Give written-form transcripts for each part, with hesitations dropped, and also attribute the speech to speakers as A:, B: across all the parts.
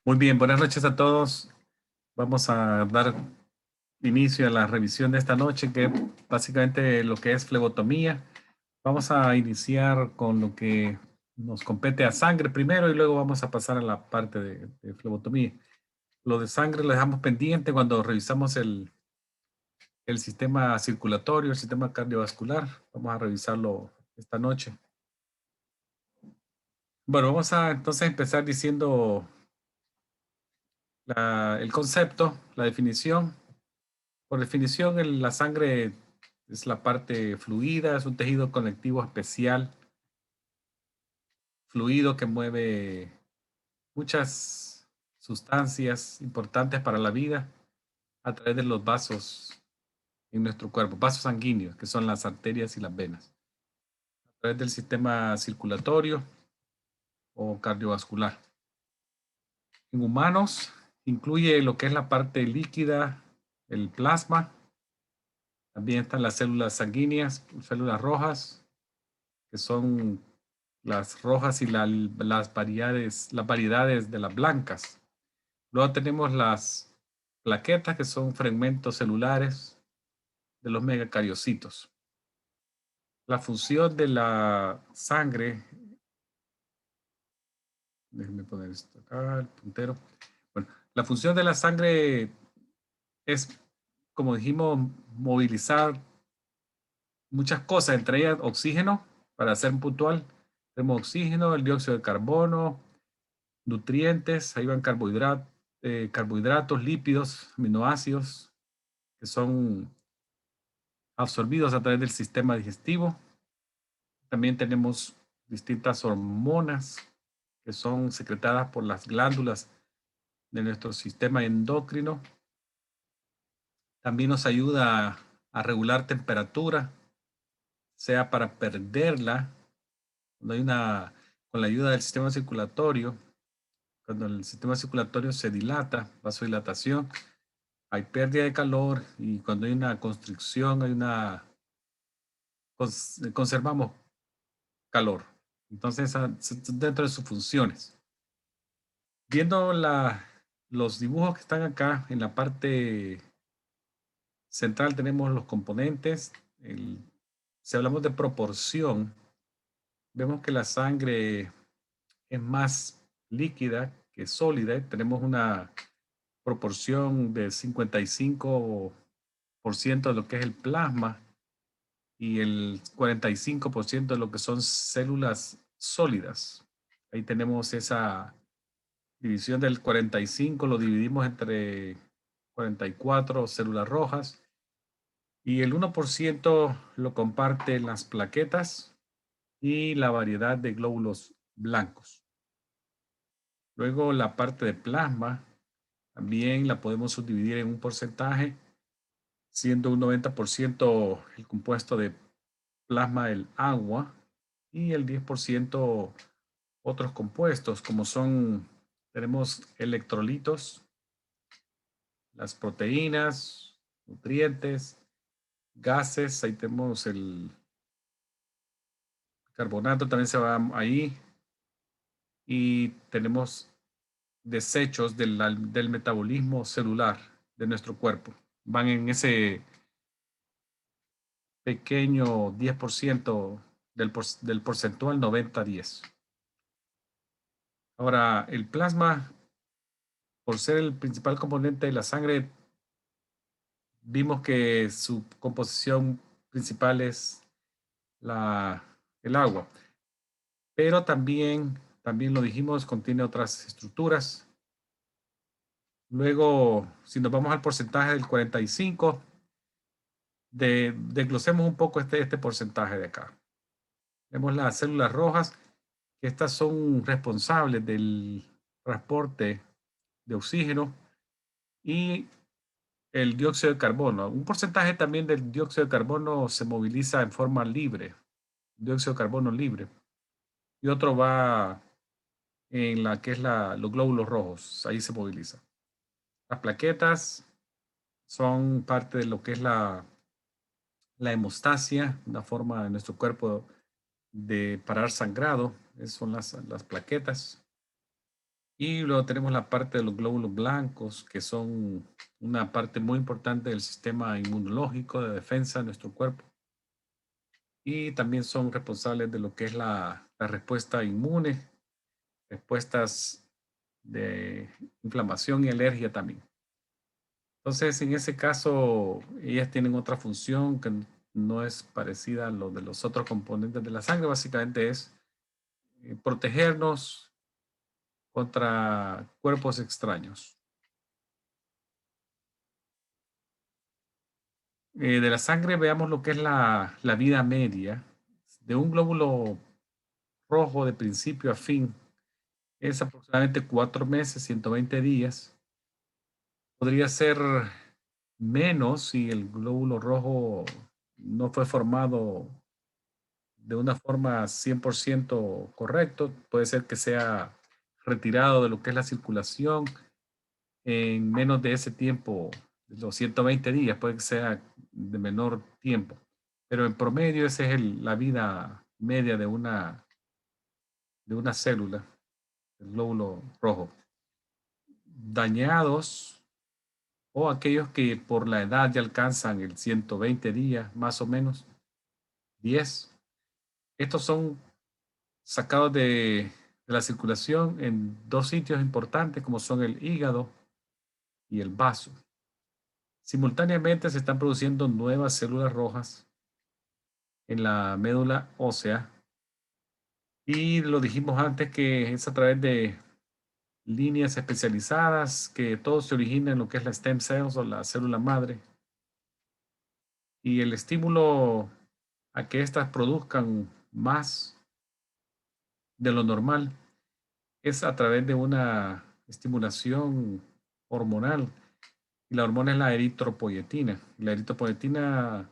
A: Muy bien, buenas noches a todos. Vamos a dar inicio a la revisión de esta noche, que básicamente lo que es flebotomía. Vamos a iniciar con lo que nos compete a sangre primero y luego vamos a pasar a la parte de flebotomía. Lo de sangre lo dejamos pendiente cuando revisamos el sistema circulatorio, el sistema cardiovascular. Vamos a revisarlo esta noche. Bueno, vamos a entonces empezar diciendo el concepto, la definición. Por definición, la sangre es la parte fluida, es un tejido conectivo especial, fluido que mueve muchas sustancias importantes para la vida a través de los vasos en nuestro cuerpo, vasos sanguíneos, que son las arterias y las venas, a través del sistema circulatorio o cardiovascular. En humanos incluye lo que es la parte líquida, el plasma, también están las células sanguíneas, células rojas, que son las rojas y las variedades de las blancas. Luego tenemos las plaquetas, que son fragmentos celulares de los megacariocitos. La función de la sangre, déjenme poner esto acá, el puntero. Bueno, la función de la sangre es, como dijimos, movilizar muchas cosas, entre ellas oxígeno, para ser puntual. Tenemos oxígeno, el dióxido de carbono, nutrientes, ahí van carbohidratos, lípidos, aminoácidos, que son absorbidos a través del sistema digestivo. También tenemos distintas hormonas que son secretadas por las glándulas de nuestro sistema endocrino. También nos ayuda a regular temperatura, sea para perderla, cuando hay con la ayuda del sistema circulatorio, cuando el sistema circulatorio se dilata, vasodilatación, hay pérdida de calor, y cuando hay una constricción, conservamos calor. Entonces, dentro de sus funciones. Viendo los dibujos que están acá en la parte central, tenemos los componentes. Si hablamos de proporción, vemos que la sangre es más líquida que sólida. Tenemos una proporción de 55% de lo que es el plasma y el 45% de lo que son células sólidas. Ahí tenemos esa división del 45, lo dividimos entre 44 células rojas, y el 1% lo comparten las plaquetas y la variedad de glóbulos blancos. Luego la parte de plasma también la podemos subdividir en un porcentaje, siendo un 90% el compuesto de plasma el agua y el 10% otros compuestos, como tenemos electrolitos, las proteínas, nutrientes, gases. Ahí tenemos el carbonato, también se va ahí, y tenemos desechos del metabolismo celular de nuestro cuerpo. Van en ese pequeño 10% del porcentual 90-10. Ahora, el plasma, por ser el principal componente de la sangre, vimos que su composición principal es el agua, pero también lo dijimos, contiene otras estructuras. Luego, si nos vamos al porcentaje del 45, desglosemos un poco este porcentaje de acá. Vemos las células rojas, que estas son responsables del transporte de oxígeno y el dióxido de carbono. Un porcentaje también del dióxido de carbono se moviliza en forma libre, dióxido de carbono libre, y otro va en la que es los glóbulos rojos, ahí se moviliza. Las plaquetas son parte de lo que es la hemostasia, una forma de nuestro cuerpo de parar sangrado. Esas son las plaquetas. Y luego tenemos la parte de los glóbulos blancos, que son una parte muy importante del sistema inmunológico de defensa de nuestro cuerpo. Y también son responsables de lo que es la respuesta inmune, respuestas de inflamación y alergia también. Entonces, en ese caso, ellas tienen otra función que no es parecida a lo de los otros componentes de la sangre. Básicamente es protegernos contra cuerpos extraños. De la sangre veamos lo que es la vida media de un glóbulo rojo de principio a fin. Es aproximadamente 4 meses, 120 días. Podría ser menos si el glóbulo rojo no fue formado de una forma 100% correcto. Puede ser que sea retirado de lo que es la circulación en menos de ese tiempo, de los 120 días, puede que sea de menor tiempo. Pero en promedio esa es la vida media de una célula, el glóbulo rojo. Dañados o aquellos que por la edad ya alcanzan el 120 días, más o menos, 10. Estos son sacados de la circulación en dos sitios importantes como son el hígado y el vaso. Simultáneamente se están produciendo nuevas células rojas en la médula ósea y lo dijimos antes que es a través de líneas especializadas que todo se origina en lo que es la stem cells o la célula madre y el estímulo a que éstas produzcan más de lo normal es a través de una estimulación hormonal. Y la hormona es la eritropoyetina. La eritropoyetina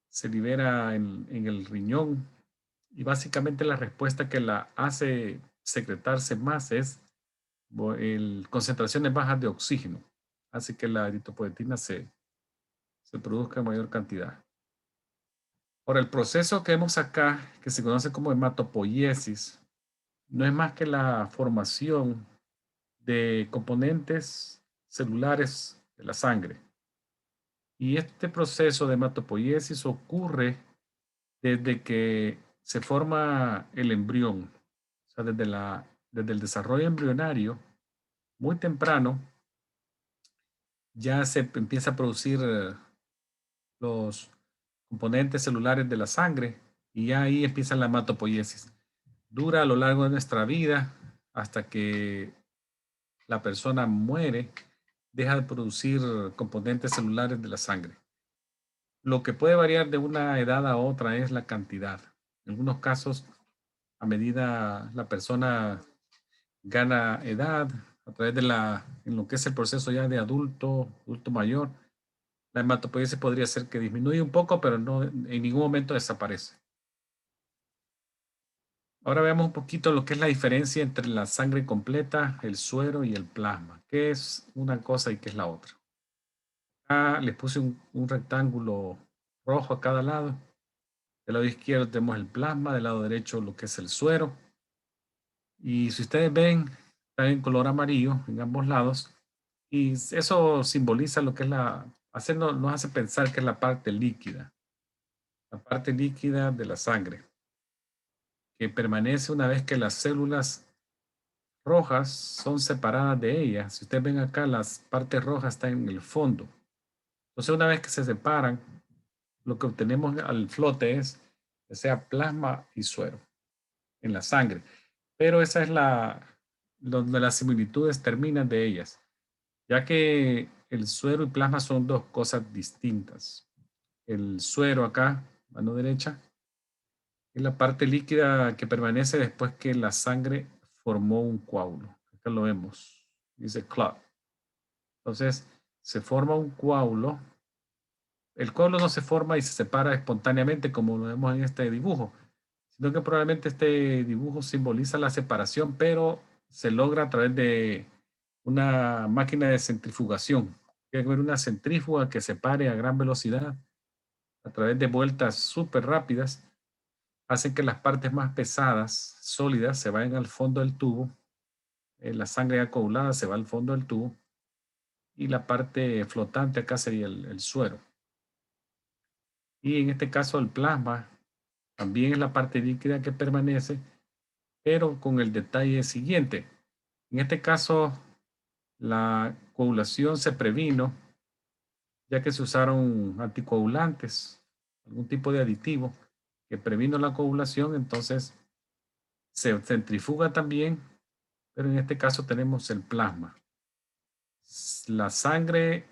A: se libera en el riñón y básicamente la respuesta que la hace secretarse más es concentraciones bajas de oxígeno. Hace que la eritropoyetina se produzca en mayor cantidad. Ahora, el proceso que vemos acá, que se conoce como hematopoiesis, no es más que la formación de componentes celulares de la sangre. Y este proceso de hematopoiesis ocurre desde que se forma el embrión, o sea, desde el desarrollo embrionario, muy temprano, ya se empieza a producir los componentes celulares de la sangre y ya ahí empieza la hematopoiesis. Dura a lo largo de nuestra vida hasta que la persona muere, deja de producir componentes celulares de la sangre. Lo que puede variar de una edad a otra es la cantidad. En algunos casos, a medida la persona gana edad, a través en lo que es el proceso ya de adulto mayor, la hematopoiesis podría ser que disminuye un poco, pero no en ningún momento desaparece. Ahora veamos un poquito lo que es la diferencia entre la sangre completa, el suero y el plasma. ¿Qué es una cosa y qué es la otra? Acá les puse un rectángulo rojo a cada lado. Del lado izquierdo tenemos el plasma, del lado derecho lo que es el suero. Y si ustedes ven, está en color amarillo en ambos lados. Y eso simboliza lo que es nos hace pensar que es la parte líquida de la sangre, que permanece una vez que las células rojas son separadas de ellas. Si ustedes ven acá, las partes rojas están en el fondo. Entonces, una vez que se separan, lo que obtenemos al flote es, que sea plasma y suero en la sangre. Pero esa es donde las similitudes terminan de ellas, ya que el suero y plasma son dos cosas distintas. El suero acá, mano derecha, es la parte líquida que permanece después que la sangre formó un coágulo. Acá lo vemos, dice clot. Entonces, se forma un coágulo. El coágulo no se forma y se separa espontáneamente como lo vemos en este dibujo, sino que probablemente este dibujo simboliza la separación, pero se logra a través de una máquina de centrifugación. Tiene que haber una centrífuga que separe a gran velocidad a través de vueltas súper rápidas, hacen que las partes más pesadas, sólidas, se vayan al fondo del tubo, la sangre ya coagulada se va al fondo del tubo y la parte flotante acá sería el suero. Y en este caso el plasma también es la parte líquida que permanece, pero con el detalle siguiente. En este caso, la coagulación se previno ya que se usaron anticoagulantes, algún tipo de aditivo que previno la coagulación, entonces se centrifuga también, pero en este caso tenemos el plasma. La sangre,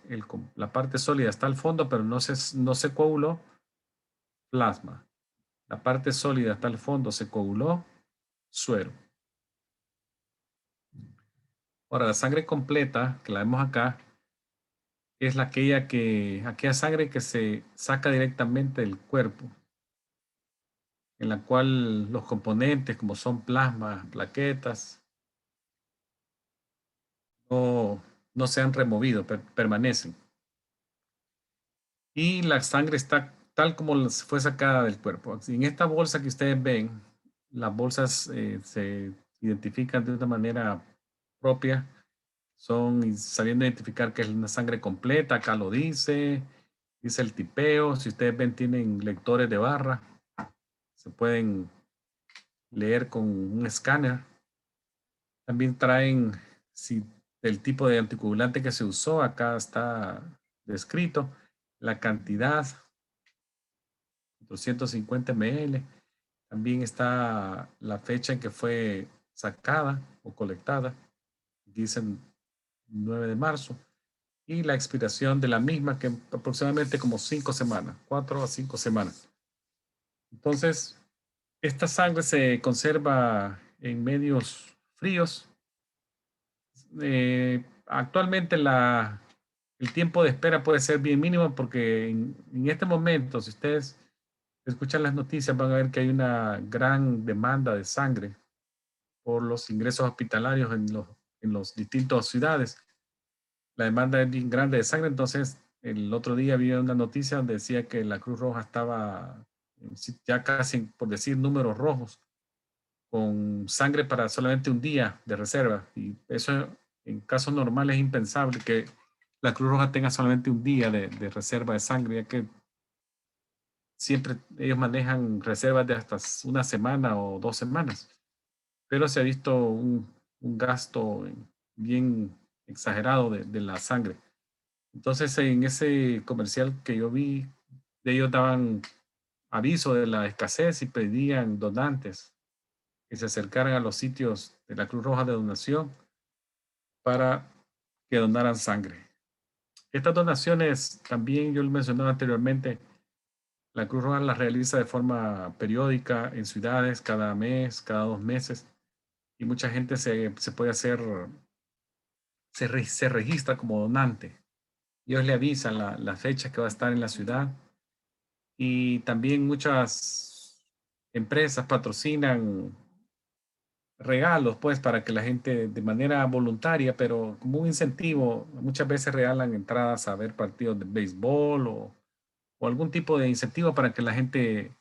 A: la parte sólida está al fondo, pero no se coaguló, plasma. La parte sólida está al fondo, se coaguló, suero. Ahora, la sangre completa, que la vemos acá, es aquella sangre que se saca directamente del cuerpo, en la cual los componentes, como son plasma, plaquetas, no, no se han removido, permanecen. Y la sangre está tal como fue sacada del cuerpo. En esta bolsa que ustedes ven, las bolsas se identifican de una manera propia, son sabiendo identificar que es una sangre completa, acá lo dice el tipeo, si ustedes ven tienen lectores de barra, se pueden leer con un escáner. También traen si el tipo de anticoagulante que se usó, acá está descrito, la cantidad, 250 ml. También está la fecha en que fue sacada o colectada, dicen 9 de marzo, y la expiración de la misma, que aproximadamente como 5 semanas, 4 a 5 semanas. Entonces, esta sangre se conserva en medios fríos. Actualmente el tiempo de espera puede ser bien mínimo porque en este momento, si ustedes escuchan las noticias, van a ver que hay una gran demanda de sangre por los ingresos hospitalarios en los distintas ciudades. La demanda es bien grande de sangre, entonces el otro día vi una noticia donde decía que la Cruz Roja estaba ya casi, por decir, números rojos, con sangre para solamente un día de reserva. Y eso en casos normales es impensable que la Cruz Roja tenga solamente un día de reserva de sangre, ya que siempre ellos manejan reservas de hasta una semana o 2 semanas. Pero se ha visto un gasto bien exagerado de la sangre. Entonces, en ese comercial que yo vi, ellos daban aviso de la escasez y pedían donantes que se acercaran a los sitios de la Cruz Roja de donación para que donaran sangre. Estas donaciones, también yo lo mencionaba anteriormente, la Cruz Roja las realiza de forma periódica en ciudades, cada mes, cada 2 meses, y mucha gente se puede hacer, se registra como donante. Ellos le avisan la fecha que va a estar en la ciudad, y también muchas empresas patrocinan regalos, pues, para que la gente de manera voluntaria, pero como un incentivo, muchas veces regalan entradas a ver partidos de béisbol o algún tipo de incentivo para que la gente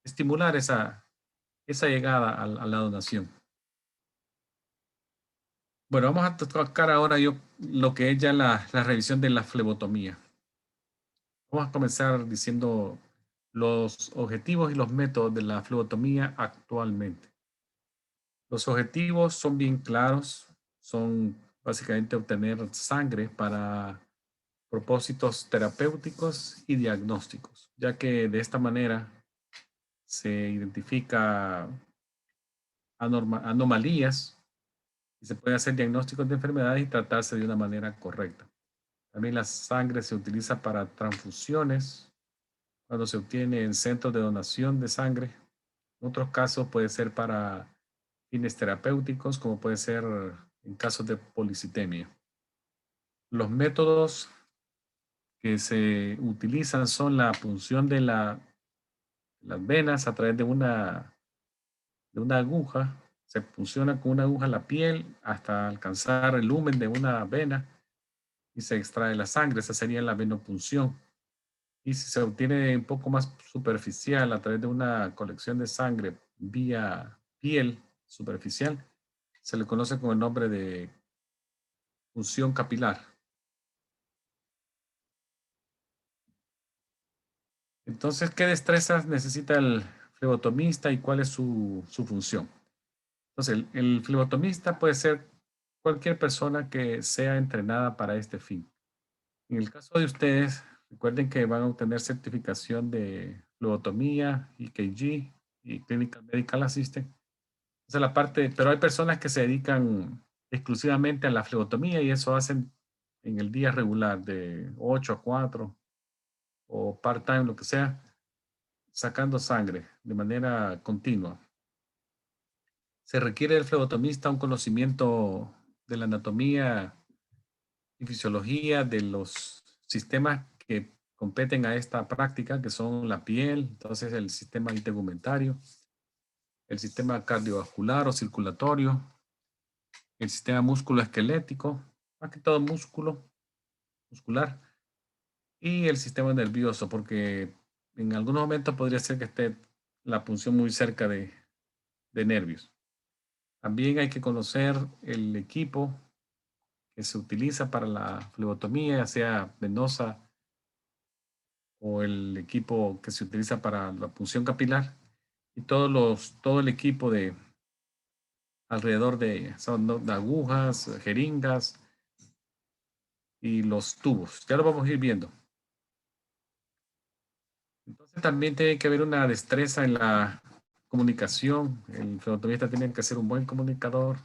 A: estimular esa llegada a la donación. Bueno, vamos a tocar ahora lo que es ya la revisión de la flebotomía. Vamos a comenzar diciendo los objetivos y los métodos de la flebotomía actualmente. Los objetivos son bien claros, son básicamente obtener sangre para propósitos terapéuticos y diagnósticos, ya que de esta manera se identifica anomalías y se puede hacer diagnósticos de enfermedades y tratarse de una manera correcta. También la sangre se utiliza para transfusiones cuando se obtiene en centros de donación de sangre. En otros casos puede ser para fines terapéuticos, como puede ser en casos de policitemia. Los métodos que se utilizan son la punción de las venas a través de una aguja. Se punciona con una aguja la piel hasta alcanzar el lumen de una vena y se extrae la sangre. Esa sería la venopunción. Y si se obtiene un poco más superficial a través de una colección de sangre vía piel superficial, Se le conoce con el nombre de función capilar. Entonces, ¿qué destrezas necesita el flebotomista y cuál es su función? Entonces, el flebotomista puede ser cualquier persona que sea entrenada para este fin. En el caso de ustedes, recuerden que van a obtener certificación de flebotomía, EKG y Clinical Medical Assistant. Esa es la parte, pero hay personas que se dedican exclusivamente a la flebotomía y eso hacen en el día regular de 8 a 4 o part-time, lo que sea, sacando sangre de manera continua. Se requiere del flebotomista un conocimiento de la anatomía y fisiología de los sistemas que competen a esta práctica, que son la piel, entonces el sistema integumentario, el sistema cardiovascular o circulatorio, el sistema músculo-esquelético, más que todo muscular, y el sistema nervioso, porque en algunos momentos podría ser que esté la punción muy cerca de nervios. También hay que conocer el equipo que se utiliza para la flebotomía, ya sea venosa o el equipo que se utiliza para la punción capilar y todo el equipo de alrededor de ella. Son de agujas, jeringas y los tubos. Ya lo vamos a ir viendo. Entonces también tiene que haber una destreza en la comunicación. El flebotomista tiene que ser un buen comunicador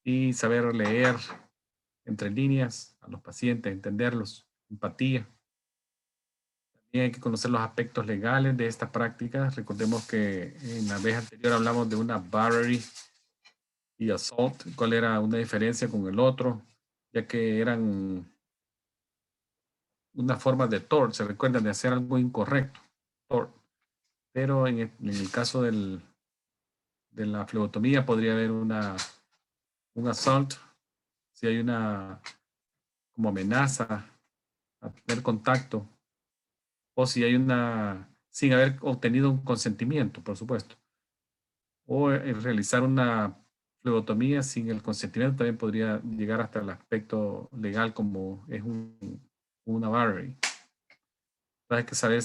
A: y saber leer entre líneas a los pacientes, entenderlos, empatía. También hay que conocer los aspectos legales de esta práctica. Recordemos que en la vez anterior hablamos de una battery y assault, cuál era una diferencia con el otro, ya que eran una forma de tort, se recuerdan de hacer algo incorrecto, tort. Pero en el caso de la flebotomía podría haber un assault, si hay una como amenaza a tener contacto, o si hay una, sin haber obtenido un consentimiento, por supuesto. O realizar una flebotomía sin el consentimiento también podría llegar hasta el aspecto legal como es una battery. Hay que saber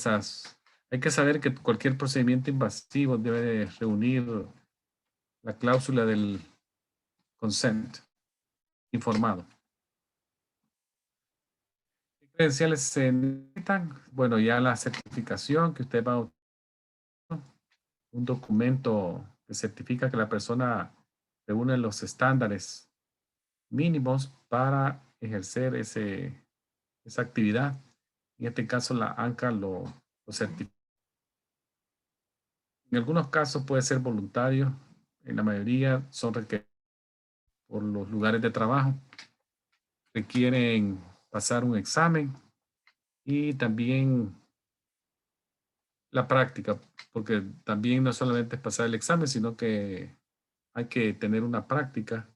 A: hay que saber que cualquier procedimiento invasivo debe reunir la cláusula del consent informado. ¿Qué credenciales se necesitan? Bueno, ya la certificación que usted va a un documento que certifica que la persona reúne los estándares mínimos para ejercer esa actividad. En este caso, la ANCA lo certifica. En algunos casos puede ser voluntario, en la mayoría son requeridos por los lugares de trabajo. Requieren pasar un examen y también la práctica, porque también no solamente es pasar el examen, sino que hay que tener una práctica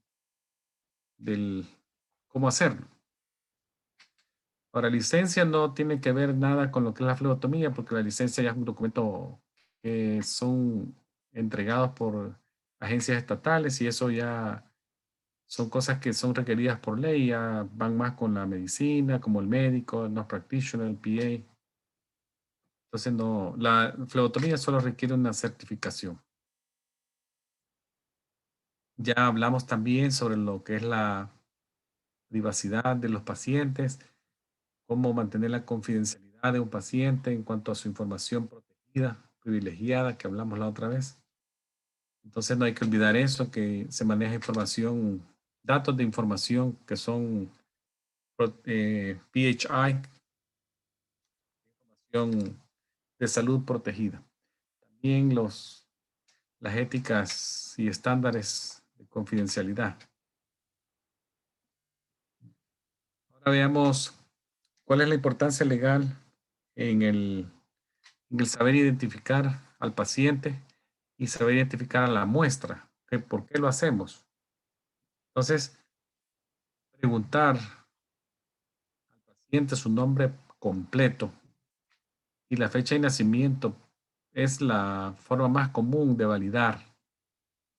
A: del cómo hacerlo. Ahora, licencia no tiene que ver nada con lo que es la flebotomía, porque la licencia ya es un documento que son entregados por agencias estatales y eso ya son cosas que son requeridas por ley, ya van más con la medicina, como el médico, el nurse practitioner, el PA. Entonces, no, la flebotomía solo requiere una certificación. Ya hablamos también sobre lo que es la privacidad de los pacientes, cómo mantener la confidencialidad de un paciente en cuanto a su información protegida, privilegiada, que hablamos la otra vez. Entonces no hay que olvidar eso, que se maneja información, datos de información que son PHI, información de salud protegida. También las éticas y estándares de confidencialidad. Ahora veamos cuál es la importancia legal en el saber identificar al paciente y saber identificar a la muestra. ¿Por qué lo hacemos? Entonces, preguntar al paciente su nombre completo y la fecha de nacimiento es la forma más común de validar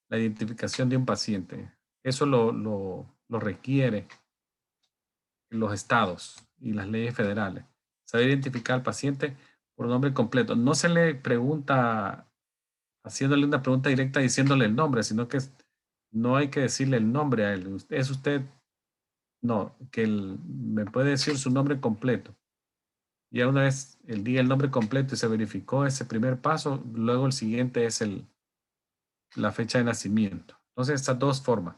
A: la identificación de un paciente. Eso lo requiere los estados y las leyes federales. Saber identificar al paciente por nombre completo. No se le pregunta haciéndole una pregunta directa diciéndole el nombre, sino que no hay que decirle el nombre a él. Es usted, no, que me puede decir su nombre completo. Ya una vez el día el nombre completo y se verificó ese primer paso, luego el siguiente es la fecha de nacimiento. Entonces, estas dos formas.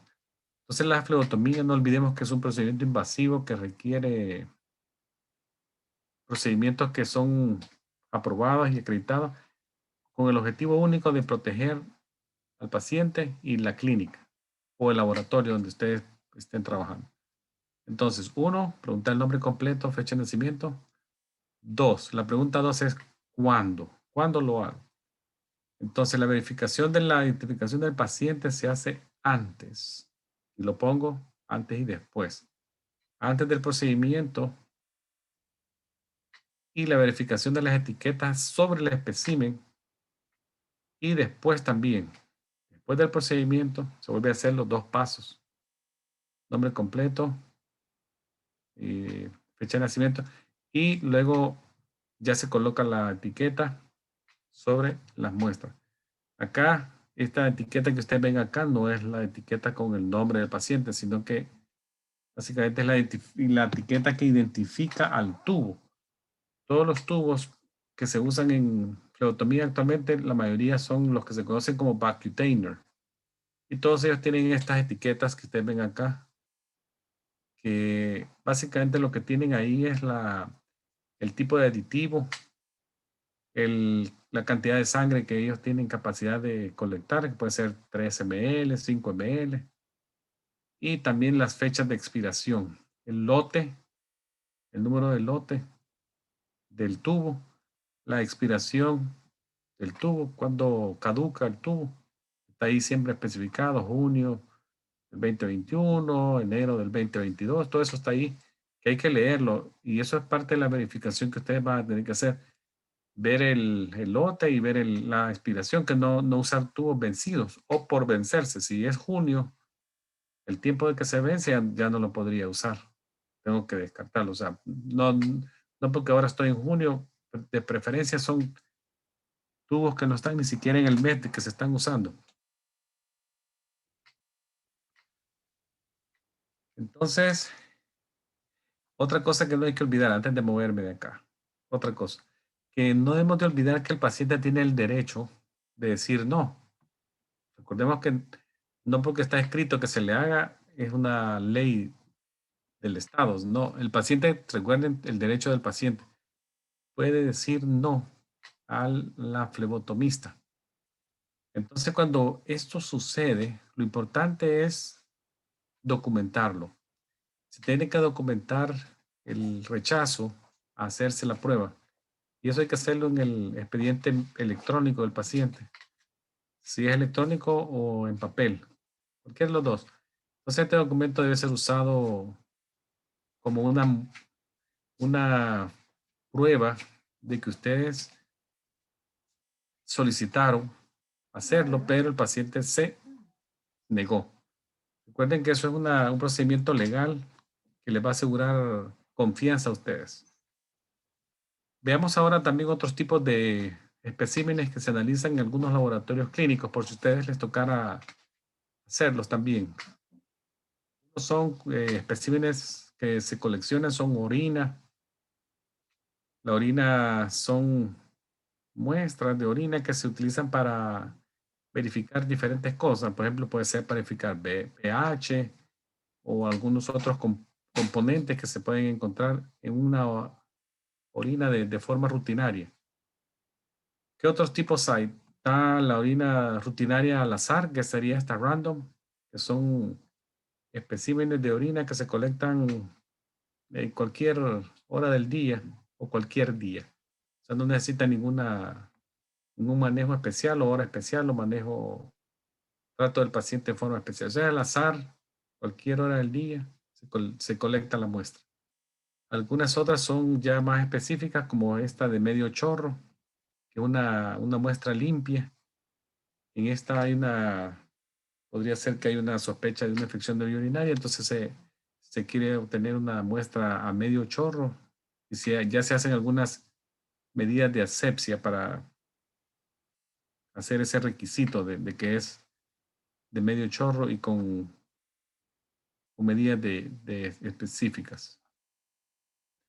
A: Entonces, la flebotomía, no olvidemos que es un procedimiento invasivo que requiere procedimientos que son aprobados y acreditados con el objetivo único de proteger al paciente y la clínica o el laboratorio donde ustedes estén trabajando. Entonces, uno, preguntar el nombre completo, fecha de nacimiento. Dos, la pregunta dos es ¿cuándo? ¿Cuándo lo hago? Entonces, la verificación de la identificación del paciente se hace antes. Y lo pongo antes y después. Antes del procedimiento y la verificación de las etiquetas sobre el espécimen. Y después también, después del procedimiento, se vuelve a hacer los dos pasos. Nombre completo, fecha de nacimiento. Y luego ya se coloca la etiqueta sobre las muestras. Acá, esta etiqueta que ustedes ven acá no es la etiqueta con el nombre del paciente, sino que básicamente es la etiqueta que identifica al tubo. Todos los tubos que se usan en flebotomía actualmente, la mayoría son los que se conocen como Vacutainer. Y todos ellos tienen estas etiquetas que ustedes ven acá, que básicamente lo que tienen ahí es el tipo de aditivo, la cantidad de sangre que ellos tienen capacidad de colectar, que puede ser 3 ml, 5 ml, y también las fechas de expiración, el lote, el número del lote del tubo, la expiración del tubo, cuando caduca el tubo, está ahí siempre especificado, junio del 2021, enero del 2022, todo eso está ahí, que hay que leerlo, y eso es parte de la verificación que ustedes van a tener que hacer, ver el lote y ver la expiración, que no usar tubos vencidos o por vencerse. Si es junio, el tiempo de que se vence ya no lo podría usar. Tengo que descartarlo. O sea, no porque ahora estoy en junio, de preferencia son tubos que no están ni siquiera en el mes de que se están usando. Entonces, otra cosa que no hay que olvidar antes de moverme de acá, otra cosa, que no debemos de olvidar que el paciente tiene el derecho de decir no. Recordemos que no porque está escrito que se le haga es una ley del Estado. No, el paciente, recuerden el derecho del paciente, puede decir no a la flebotomista. Entonces, cuando esto sucede, lo importante es documentarlo. Se tiene que documentar el rechazo a hacerse la prueba. Y eso hay que hacerlo en el expediente electrónico del paciente. Si es electrónico o en papel. Cualquiera de los dos. Entonces, este documento debe ser usado como una prueba de que ustedes solicitaron hacerlo, pero el paciente se negó. Recuerden que eso es un procedimiento legal que les va a asegurar confianza a ustedes. Veamos ahora también otros tipos de especímenes que se analizan en algunos laboratorios clínicos, por si a ustedes les tocara hacerlos también. Son especímenes que se coleccionan, son orina. La orina son muestras de orina que se utilizan para verificar diferentes cosas. Por ejemplo, puede ser para verificar pH o algunos otros componentes que se pueden encontrar en una orina de forma rutinaria. ¿Qué otros tipos hay? Está la orina rutinaria al azar, que sería esta random, que son especímenes de orina que se colectan en cualquier hora del día o cualquier día. O sea, no necesita ningún manejo especial o hora especial o manejo trato del paciente en forma especial. O sea, al azar, cualquier hora del día, se colecta la muestra. Algunas otras son ya más específicas, como esta de medio chorro, que es una muestra limpia. En esta hay podría ser que hay una sospecha de una infección de vía urinaria, entonces se quiere obtener una muestra a medio chorro y ya se hacen algunas medidas de asepsia para hacer ese requisito de que es de medio chorro y con medidas de específicas.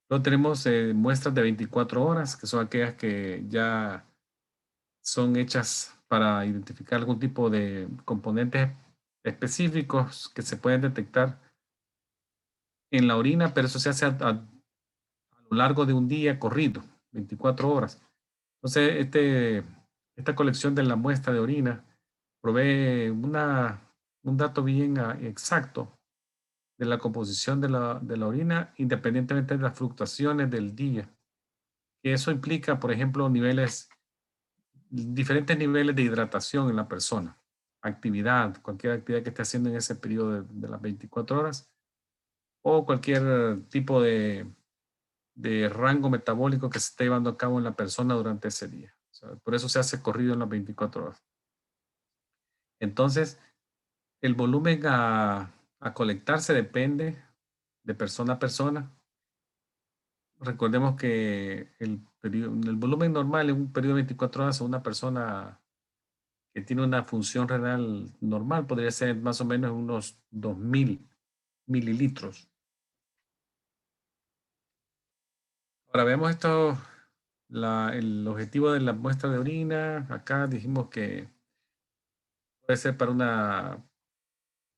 A: Luego tenemos muestras de 24 horas, que son aquellas que ya son hechas para identificar algún tipo de componentes específicos que se pueden detectar en la orina, pero eso se hace a lo largo de un día corrido, 24 horas. Entonces, esta colección de la muestra de orina provee un dato bien exacto de la composición de la orina, independientemente de las fluctuaciones del día. Y eso implica, por ejemplo, diferentes niveles de hidratación en la persona, actividad, cualquier actividad que esté haciendo en ese periodo de las 24 horas, o cualquier tipo de rango metabólico que se esté llevando a cabo en la persona durante ese día. O sea, por eso se hace corrido en las 24 horas. Entonces, el volumen a colectarse depende de persona a persona. Recordemos que el volumen normal en un periodo de 24 horas a una persona que tiene una función renal normal podría ser más o menos unos 2000 mililitros. Ahora vemos el objetivo de la muestra de orina. Acá dijimos que puede ser para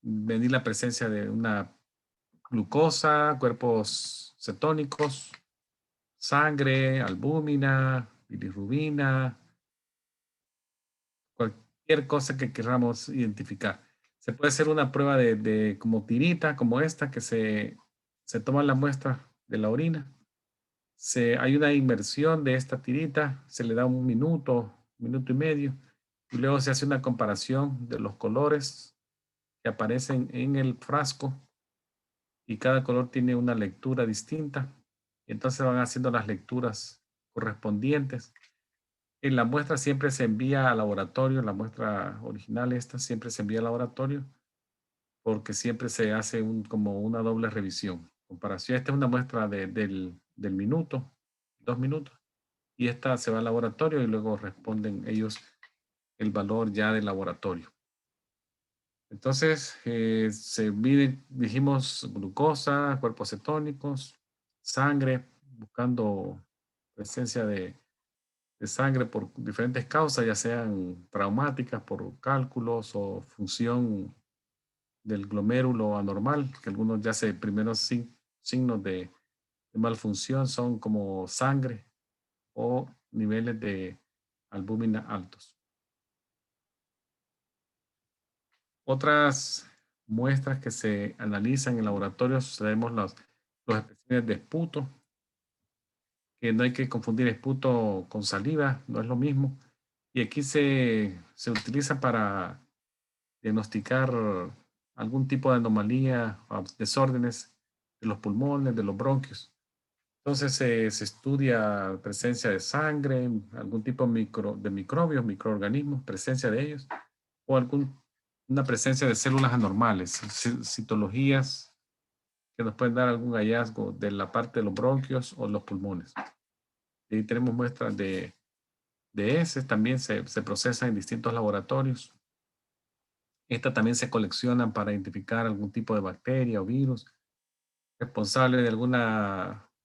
A: medir la presencia de una glucosa, cuerpos cetónicos, sangre, albúmina, bilirrubina, cualquier cosa que queramos identificar. Se puede hacer una prueba de como tirita, como esta, que se toma la muestra de la orina. Hay una inmersión de esta tirita, se le da un minuto y medio, y luego se hace una comparación de los colores que aparecen en el frasco, y cada color tiene una lectura distinta. Y entonces van haciendo las lecturas correspondientes. En la muestra siempre se envía al laboratorio, la muestra original esta siempre se envía al laboratorio porque siempre se hace como una doble revisión. Comparación, esta es una muestra del minuto, 2 minutos, y esta se va al laboratorio y luego responden ellos el valor ya del laboratorio. Entonces, se mide, dijimos, glucosa, cuerpos cetónicos, sangre, buscando presencia de sangre por diferentes causas, ya sean traumáticas por cálculos o función del glomérulo anormal, que algunos ya primeros signos de malfunción son como sangre o niveles de albúmina altos. Otras muestras que se analizan en laboratorios, tenemos los especímenes de esputo, que no hay que confundir esputo con saliva, no es lo mismo. Y aquí se utiliza para diagnosticar algún tipo de anomalía o desórdenes de los pulmones, de los bronquios. Entonces se estudia presencia de sangre, algún tipo de microbios, microorganismos, presencia de ellos, o una presencia de células anormales, citologías que nos pueden dar algún hallazgo de la parte de los bronquios o los pulmones. Y tenemos muestras de heces, también se procesan en distintos laboratorios. Estas también se coleccionan para identificar algún tipo de bacteria o virus responsable de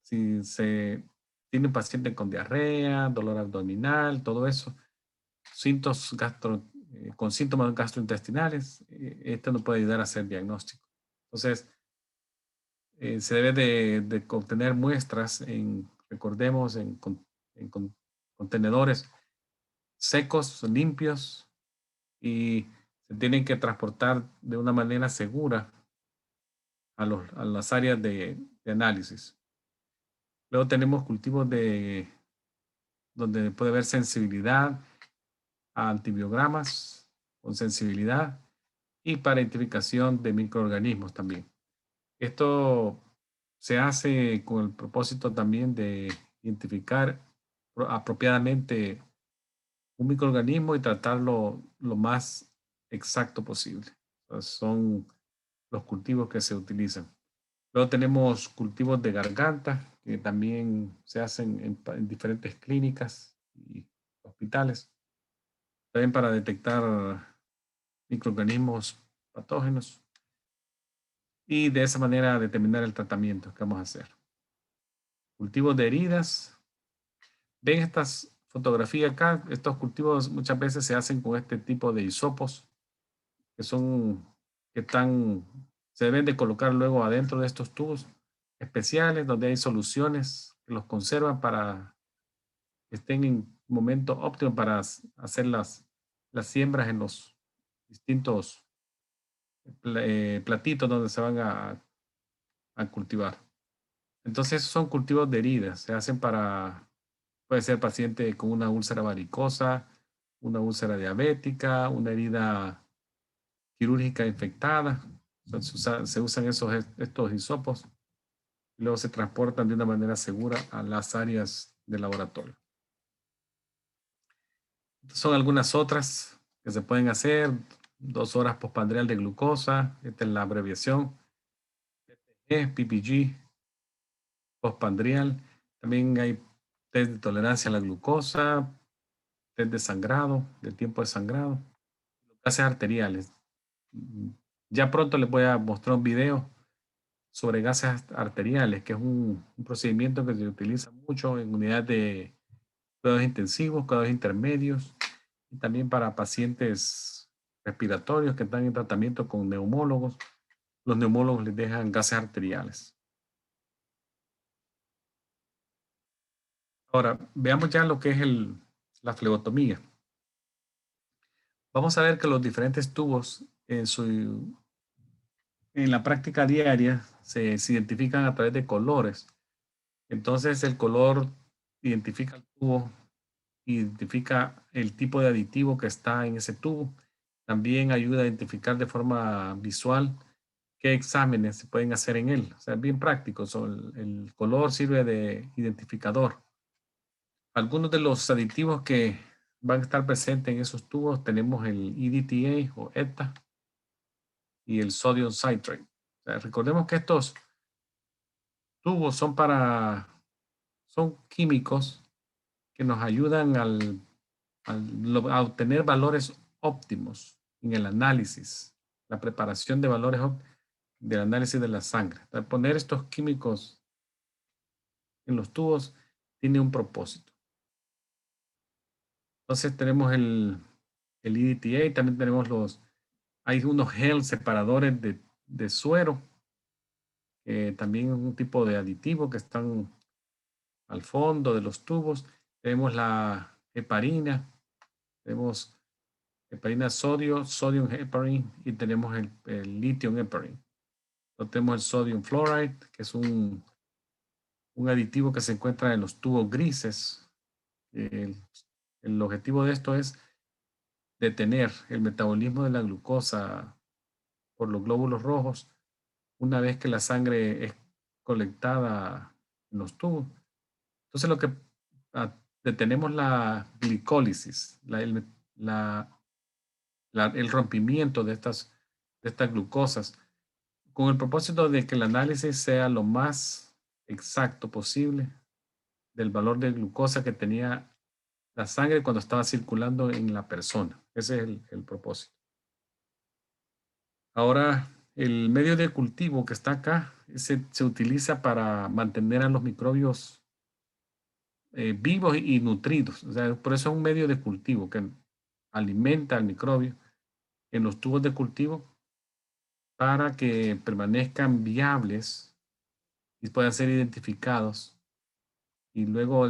A: si se tiene un paciente con diarrea, dolor abdominal, todo eso, con síntomas gastrointestinales, esto nos puede ayudar a hacer diagnóstico. Entonces, se debe de obtener muestras recordemos, en contenedores secos, limpios, y se tienen que transportar de una manera segura a las áreas de análisis. Luego tenemos cultivos donde puede haber sensibilidad a antibiogramas con sensibilidad y para identificación de microorganismos también. Esto se hace con el propósito también de identificar apropiadamente un microorganismo y tratarlo lo más exacto posible. Pues son los cultivos que se utilizan. Luego tenemos cultivos de garganta, que también se hacen en diferentes clínicas y hospitales, también para detectar microorganismos patógenos y de esa manera determinar el tratamiento que vamos a hacer. Cultivos de heridas. Ven estas fotografías acá, estos cultivos muchas veces se hacen con este tipo de hisopos que son, que están, se deben de colocar luego adentro de estos tubos especiales donde hay soluciones que los conservan para que estén en momento óptimo para hacer las siembras en los distintos platitos donde se van a cultivar. Entonces, esos son cultivos de heridas, se hacen para, puede ser paciente con una úlcera varicosa, una úlcera diabética, una herida quirúrgica infectada. Se usan estos hisopos y luego se transportan de una manera segura a las áreas de laboratorio. Son algunas otras que se pueden hacer. 2 horas postprandial de glucosa, esta es la abreviación. PPG, postprandial. También hay test de tolerancia a la glucosa, test de sangrado, del tiempo de sangrado, gases arteriales. Ya pronto les voy a mostrar un video sobre gases arteriales, que es un procedimiento que se utiliza mucho en unidades de cuidados intensivos, cuidados intermedios y también para pacientes respiratorios que están en tratamiento con neumólogos. Los neumólogos les dejan gases arteriales. Ahora, veamos ya lo que es la flebotomía. Vamos a ver que los diferentes tubos en la práctica diaria se identifican a través de colores. Entonces, el color identifica el tubo, identifica el tipo de aditivo que está en ese tubo. También ayuda a identificar de forma visual qué exámenes se pueden hacer en él. O sea, bien práctico. El color sirve de identificador. Algunos de los aditivos que van a estar presentes en esos tubos tenemos el EDTA o ETA y el sodium citrate. O sea, recordemos que estos tubos son químicos que nos ayudan a obtener valores óptimos en el análisis, la preparación de valores del análisis de la sangre. Poner estos químicos en los tubos tiene un propósito. Entonces tenemos el EDTA y también tenemos hay unos gel separadores de suero, que también es un tipo de aditivo que están al fondo de los tubos. Tenemos la heparina, tenemos heparina sodio, sodium heparin y tenemos el lithium heparin. Entonces tenemos el sodium fluoride, que es un aditivo que se encuentra en los tubos grises. El objetivo de esto es detener el metabolismo de la glucosa por los glóbulos rojos una vez que la sangre es colectada en los tubos. Entonces lo que detenemos la glicólisis, el rompimiento de estas glucosas, con el propósito de que el análisis sea lo más exacto posible del valor de glucosa que tenía la sangre cuando estaba circulando en la persona. Ese es el propósito. Ahora, el medio de cultivo que está acá se utiliza para mantener a los microbios vivos y nutridos. O sea, por eso es un medio de cultivo que alimenta al microbio en los tubos de cultivo para que permanezcan viables y puedan ser identificados. Y luego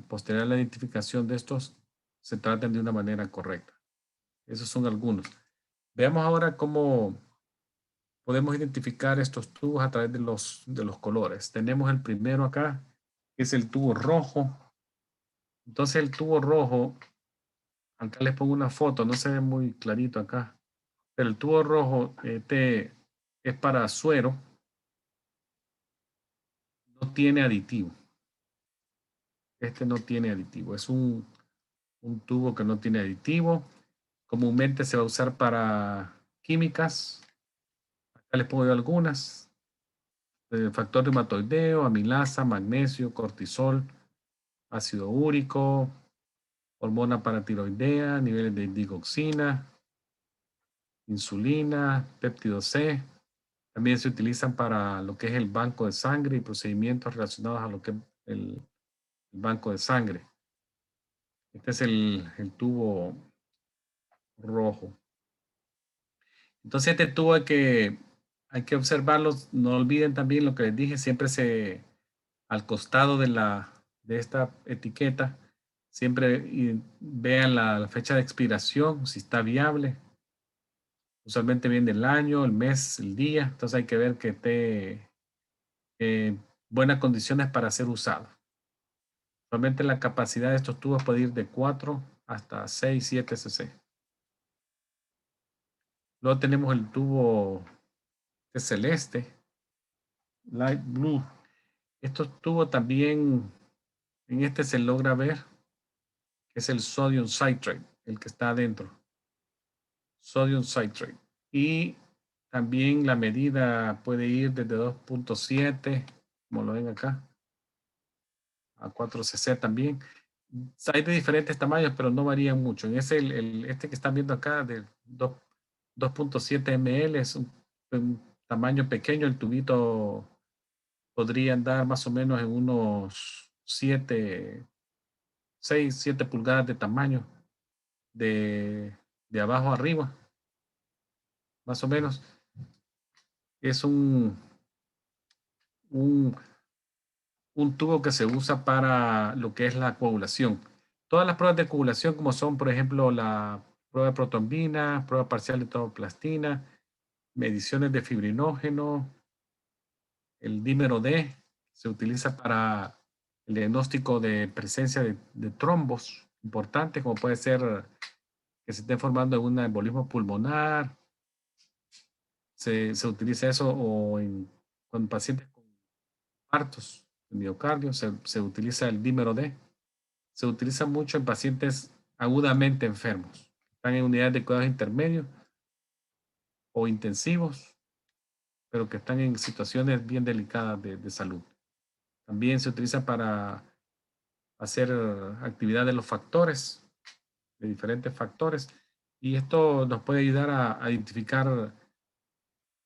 A: posterior a la identificación de estos se traten de una manera correcta. Esos son algunos. Veamos ahora cómo podemos identificar estos tubos a través de los colores. Tenemos el primero acá, que es el tubo rojo. Entonces el tubo rojo, acá les pongo una foto, no se ve muy clarito acá, pero el tubo rojo es para suero, no tiene aditivo. Este no tiene aditivo, es un tubo que no tiene aditivo. Comúnmente se va a usar para químicas, les pongo yo algunas. Factor reumatoideo, amilasa, magnesio, cortisol, ácido úrico, hormona paratiroidea, niveles de digoxina, insulina, péptido C. También se utilizan para lo que es el banco de sangre y procedimientos relacionados a lo que es el banco de sangre. Este es el tubo rojo. Entonces este tubo hay que observarlos. No olviden también lo que les dije, siempre al costado de esta etiqueta, siempre vean la fecha de expiración, si está viable. Usualmente viene el año, el mes, el día. Entonces hay que ver que esté en buenas condiciones para ser usado. Usualmente la capacidad de estos tubos puede ir de 4 hasta 6, 7 cc. Luego tenemos el tubo celeste, light blue. Estos tubos también, en este se logra ver que es el sodium citrate, el que está adentro. Sodium citrate. Y también la medida puede ir desde 2.7, como lo ven acá, a 4 cc también. Hay de diferentes tamaños, pero no varían mucho. En ese, este que están viendo acá, de 2.7 ml, es un tamaño pequeño. El tubito podría andar más o menos en unos 6, 7 pulgadas de tamaño, de abajo arriba, más o menos. Es un, un tubo que se usa para lo que es la coagulación. Todas las pruebas de coagulación, como son, por ejemplo, la prueba de protombina, prueba parcial de tromboplastina, mediciones de fibrinógeno, el dímero D, se utiliza para el diagnóstico de presencia de trombos importantes, como puede ser que se esté formando un embolismo pulmonar. Se utiliza eso o con pacientes con infartos de miocardio, se utiliza el dímero D. Se utiliza mucho en pacientes agudamente enfermos. Están en unidades de cuidados intermedios o intensivos, pero que están en situaciones bien delicadas de salud. También se utiliza para hacer actividad de los factores, de diferentes factores, y esto nos puede ayudar a identificar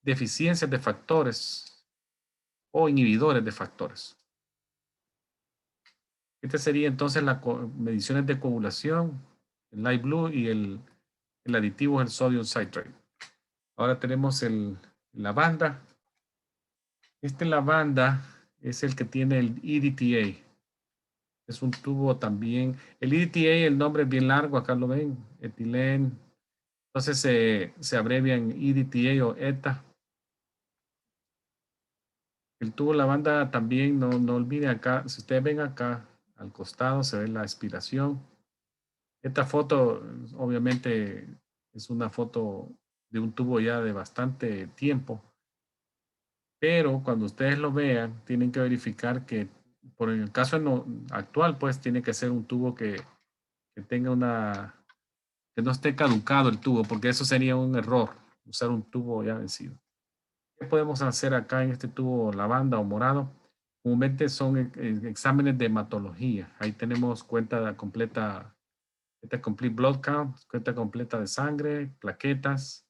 A: deficiencias de factores o inhibidores de factores. Este sería entonces las mediciones de coagulación, el light blue, y el aditivo es el sodium citrate. Ahora tenemos el lavanda. Este lavanda es el que tiene el EDTA. Es un tubo también. El EDTA, el nombre es bien largo, acá lo ven, etilén. Entonces se abrevia en EDTA o ETA. El tubo lavanda también, no olviden acá, si ustedes ven acá, al costado se ve la expiración. Esta foto, obviamente, es una foto de un tubo ya de bastante tiempo, pero cuando ustedes lo vean, tienen que verificar que, por el caso actual, pues tiene que ser un tubo que tenga que no esté caducado el tubo, porque eso sería un error, usar un tubo ya vencido. ¿Qué podemos hacer acá en este tubo lavanda o morado? Comúnmente son exámenes de hematología. Ahí tenemos cuenta completa, complete blood count, cuenta completa de sangre, plaquetas,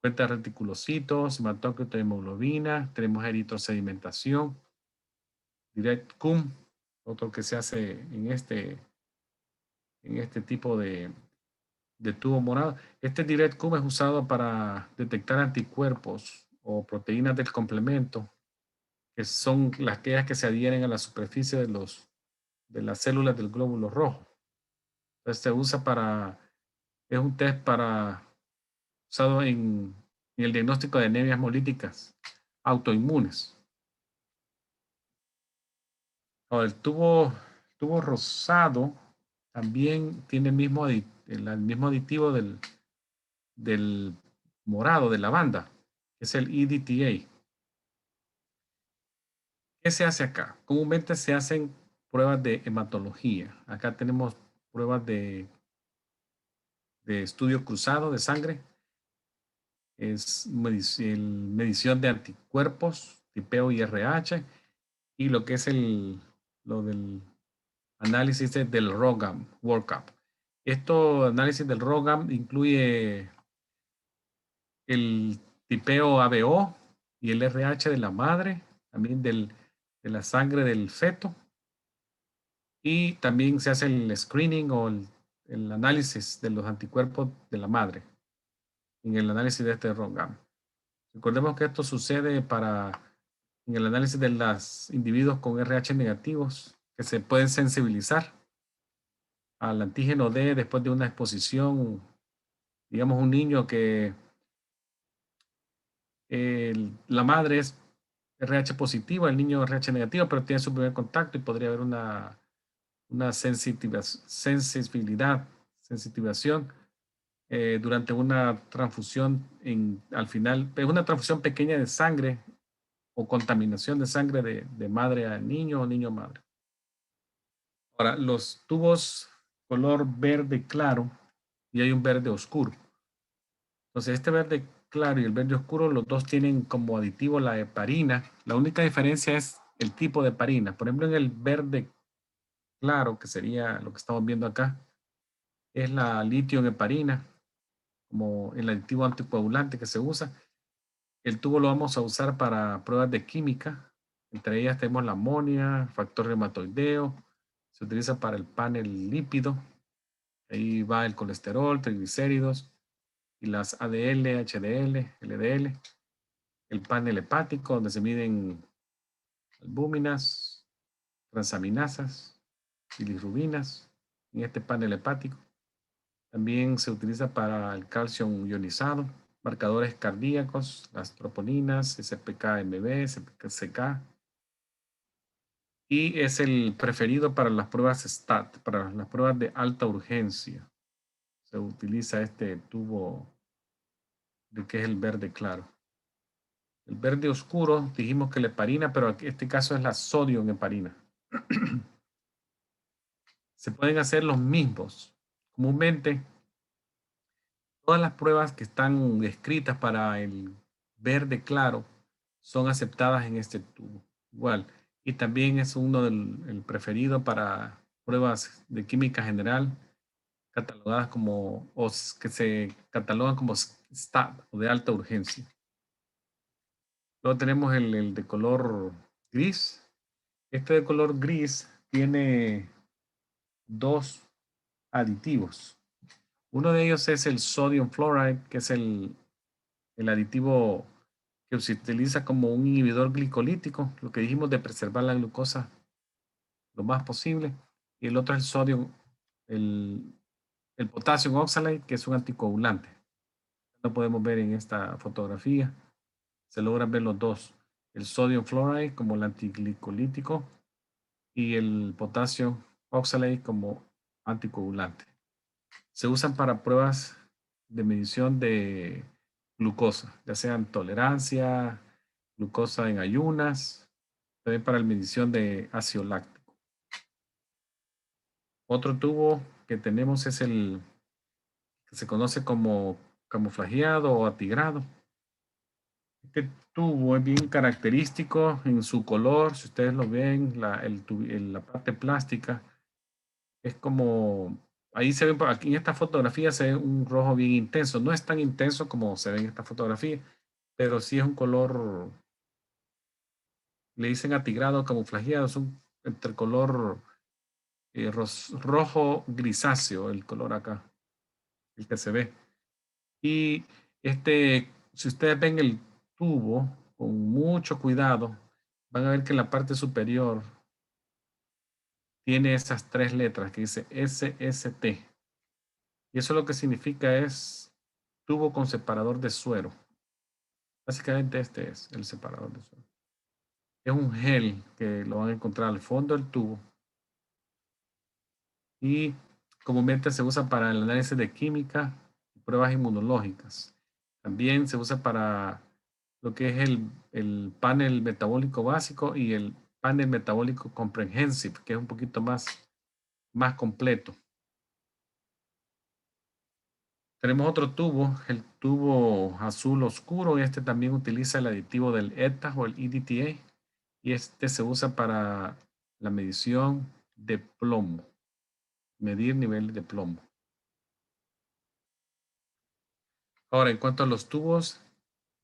A: cuenta de reticulocitos, hematócrito de hemoglobina, tenemos eritrosedimentación, direct cum, otro que se hace en este tipo de tubo morado. Este direct cum es usado para detectar anticuerpos o proteínas del complemento, que son aquellas que se adhieren a la superficie de las células del glóbulo rojo. Entonces se usa es un test usado en el diagnóstico de anemias hemolíticas autoinmunes. Ahora, el tubo rosado también tiene el mismo aditivo del morado, de lavanda, que es el EDTA. ¿Qué se hace acá? Comúnmente se hacen pruebas de hematología. Acá tenemos pruebas de estudio cruzado de sangre. es medición de anticuerpos, tipeo y RH, y lo que es lo del análisis del ROGAM, workup. Esto, análisis del ROGAM, incluye el tipeo ABO y el RH de la madre, también de la sangre del feto, y también se hace el screening o el análisis de los anticuerpos de la madre en el análisis de este ROGAM. Recordemos que esto sucede en el análisis de los individuos con RH negativos que se pueden sensibilizar al antígeno D después de una exposición, digamos un niño que la madre es RH positiva, el niño RH negativo, pero tiene su primer contacto y podría haber una sensitivación durante una transfusión al final, es una transfusión pequeña de sangre o contaminación de sangre de madre a niño o niño a madre. Ahora, los tubos color verde claro y hay un verde oscuro. Entonces, este verde claro y el verde oscuro, los dos tienen como aditivo la heparina. La única diferencia es el tipo de heparina. Por ejemplo, en el verde claro, que sería lo que estamos viendo acá, es la litio heparina, como el aditivo anticoagulante que se usa. El tubo lo vamos a usar para pruebas de química. Entre ellas tenemos la amonia, factor reumatoideo. Se utiliza para el panel lípido. Ahí va el colesterol, triglicéridos y las ADL, HDL, LDL. El panel hepático, donde se miden albúminas, transaminasas, bilirrubinas en este panel hepático. También se utiliza para el calcio ionizado, marcadores cardíacos, las troponinas, SPK-MB, SPK, y es el preferido para las pruebas STAT, para las pruebas de alta urgencia. Se utiliza este tubo de que es el verde claro. El verde oscuro, dijimos que la heparina, pero en este caso es la sodio en heparina. Se pueden hacer los mismos. Comúnmente, todas las pruebas que están descritas para el verde claro son aceptadas en este tubo. Igual. Y también es uno el preferido para pruebas de química general catalogadas como, o que se catalogan como STAT o de alta urgencia. Luego tenemos el de color gris. Este de color gris tiene dos aditivos. Uno de ellos es el sodium fluoride, que es el aditivo que se utiliza como un inhibidor glicolítico, lo que dijimos de preservar la glucosa lo más posible. Y el otro es el sodio, el, el potassium oxalate, que es un anticoagulante. Lo podemos ver en esta fotografía. Se logran ver los dos. El sodium fluoride como el antiglicolítico y el potassium oxalate como anticoagulante. Se usan para pruebas de medición de glucosa, ya sean tolerancia, glucosa en ayunas, también para la medición de ácido láctico. Otro tubo que tenemos es el que se conoce como camuflajeado o atigrado. Este tubo es bien característico en su color, si ustedes lo ven, la parte plástica es como, ahí se ve, aquí en esta fotografía se ve un rojo bien intenso, no es tan intenso como se ve en esta fotografía, pero sí es un color, le dicen atigrado, camuflajeado, es un entre color rojo grisáceo, el color acá, el que se ve. Y si ustedes ven el tubo con mucho cuidado, van a ver que en la parte superior tiene esas tres letras que dice SST. Y eso lo que significa es tubo con separador de suero. Básicamente este es el separador de suero. Es un gel que lo van a encontrar al fondo del tubo y comúnmente se usa para el análisis de química y pruebas inmunológicas. También se usa para lo que es el panel metabólico básico y el panel metabólico comprehensive, que es un poquito más completo. Tenemos otro tubo, el tubo azul oscuro. Este también utiliza el aditivo del ETA o el EDTA. Y este se usa para la medición de plomo. Medir nivel de plomo. Ahora, en cuanto a los tubos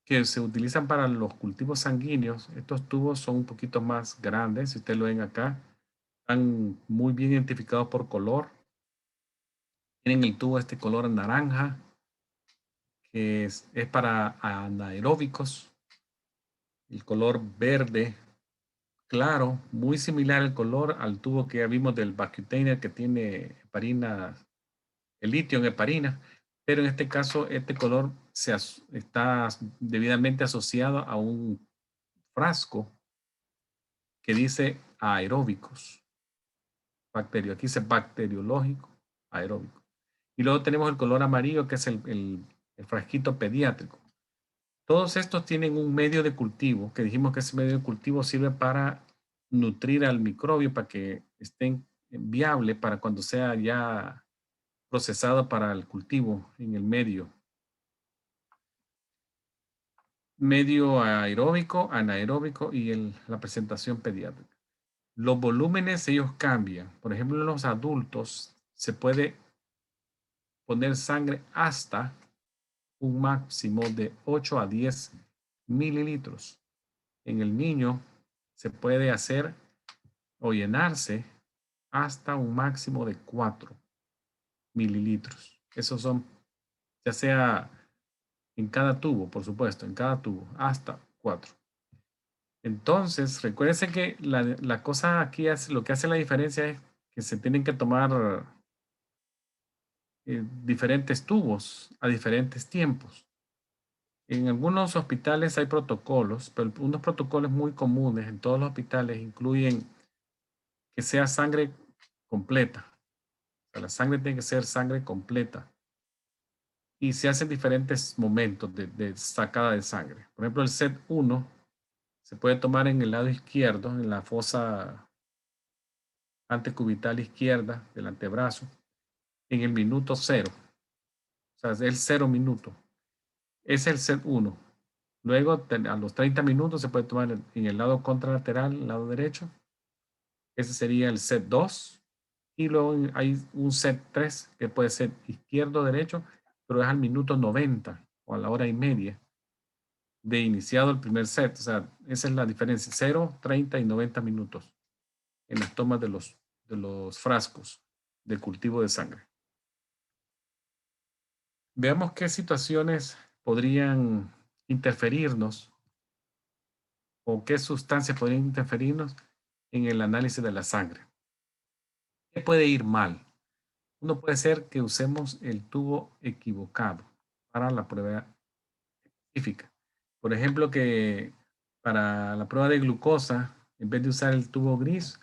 A: que se utilizan para los cultivos sanguíneos, estos tubos son un poquito más grandes. Si ustedes lo ven acá, están muy bien identificados por color. Tienen el tubo este color naranja, que es para anaeróbicos. El color verde claro, muy similar el color al tubo que ya vimos del Vacutainer, que tiene heparina, el litio en heparina, pero en este caso este color está debidamente asociado a un frasco que dice aeróbicos, aquí dice bacteriológico, aeróbico. Y luego tenemos el color amarillo, que es el frasquito pediátrico. Todos estos tienen un medio de cultivo, que dijimos que ese medio de cultivo sirve para nutrir al microbio para que estén viable para cuando sea ya procesado para el cultivo en el medio aeróbico, anaeróbico y la presentación pediátrica. Los volúmenes ellos cambian. Por ejemplo, en los adultos se puede poner sangre hasta un máximo de 8 a 10 mililitros. En el niño se puede hacer o llenarse hasta un máximo de 4 mililitros. Esos son, ya sea en cada tubo, por supuesto, en cada tubo, hasta 4. Entonces, recuérdense que la cosa aquí lo que hace la diferencia es que se tienen que tomar diferentes tubos a diferentes tiempos. En algunos hospitales hay protocolos, pero unos protocolos muy comunes en todos los hospitales incluyen que sea sangre completa. O sea, la sangre tiene que ser sangre completa. Y se hacen diferentes momentos de sacada de sangre. Por ejemplo, el set 1 se puede tomar en el lado izquierdo, en la fosa antecubital izquierda del antebrazo, en el minuto 0. O sea, es el 0 minuto. Es el set 1. Luego, a los 30 minutos se puede tomar en el lado contralateral, el lado derecho. Ese sería el set 2. Y luego hay un set 3 que puede ser izquierdo-derecho, pero es al minuto 90 o a la hora y media de iniciado el primer set. O sea, esa es la diferencia, 0, 30 y 90 minutos en las tomas de los frascos de cultivo de sangre. Veamos qué situaciones podrían interferirnos o qué sustancias podrían interferirnos en el análisis de la sangre. ¿Qué puede ir mal? Uno puede ser que usemos el tubo equivocado para la prueba específica. Por ejemplo, que para la prueba de glucosa, en vez de usar el tubo gris,